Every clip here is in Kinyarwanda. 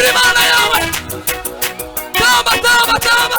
uri Imana yawe. Tamba, tamba, tamba.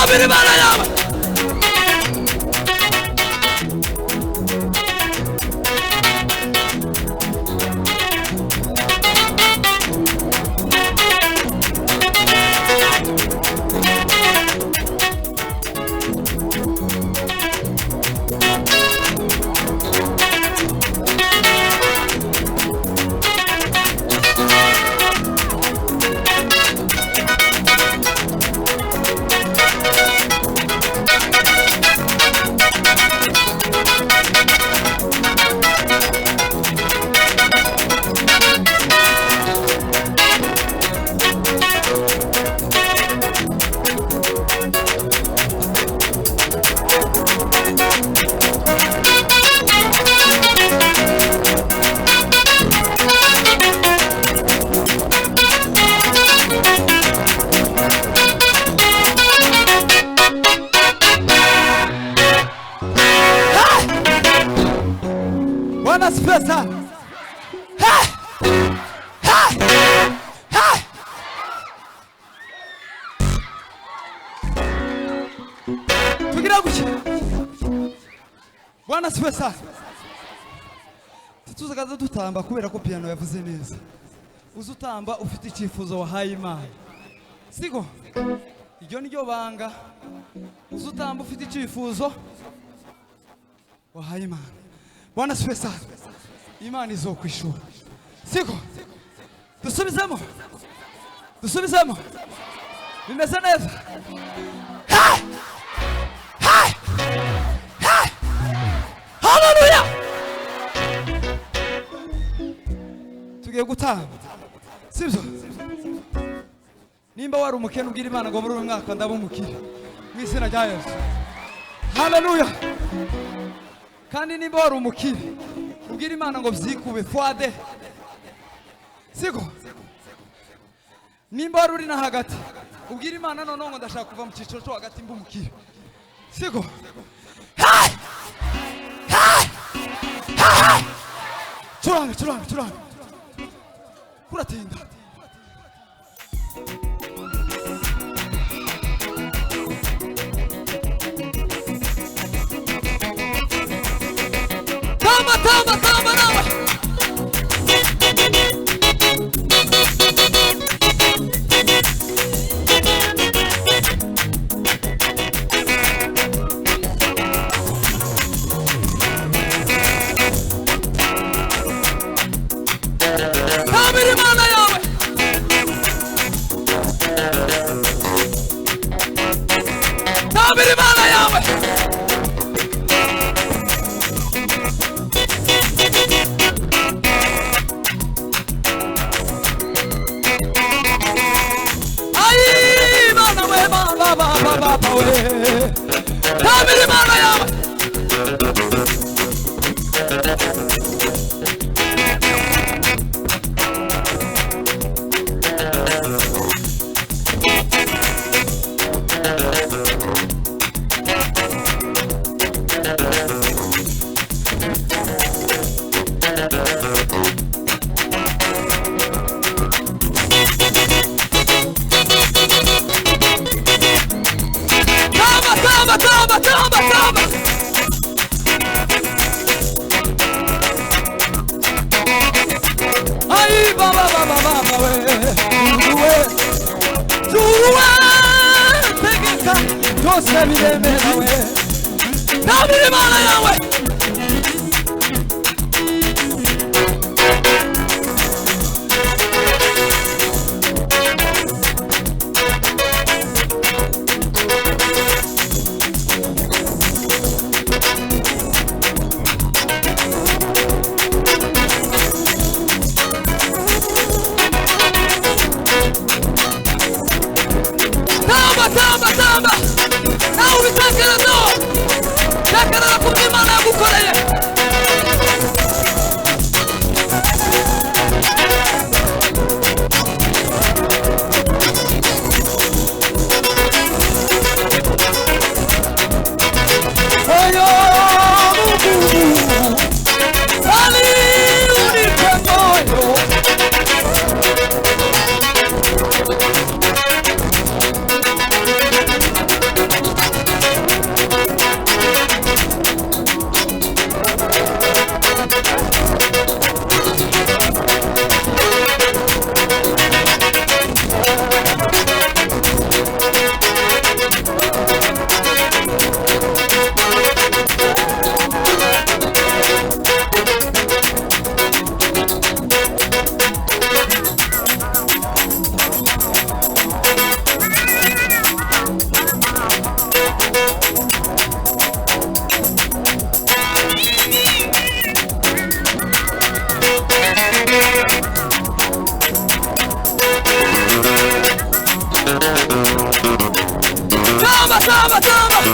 Beni bana ya. Bwana asifiwe sana. Hey! Hey! Hey! Tugira guki. Bwana asifiwe sana. Tuzagaza dutamba kubera ko piano yavuze neza. Uzutamba ufite icyifuzo wahaye Imana. Siko? Iryo niryo banga. Uzutamba ufite icyifuzo wahaye Imana. Bwana asifiwe sana. Imana izokwishura. Siko? Dusubizemo. Dusubizemo. Bimeze neza. Hey! Hey! Hey! Hallelujah! Tugiye gutamba. Sibyo? Nimba wari umukene ubwira Imana ngo muri uyu mwaka ndaba umukire. Mu izina rya Yesu. Hallelujah! Kandi nimba wari umukire ubwira Imana ngo byikube fwade. Siko? Nimba wari uri na hagati ubwira Imana none ngo ndashaka kuva mu cyiciro cyo hagati mba umukire. Siko? Hey! Hey! Hey! Churanga. Kuratinda. Tama nawe. Tabiri mana yawe. Tabiri mana yawe. Tabiri mana yawe. Tama. Ay baba we. Tuwe. Tegeka. Tose bideme we. Tabiri mana yawe. Tama. Now we take it no. Take it up with Imana gukoreye. Oyo Ali unipemoyo. Tama.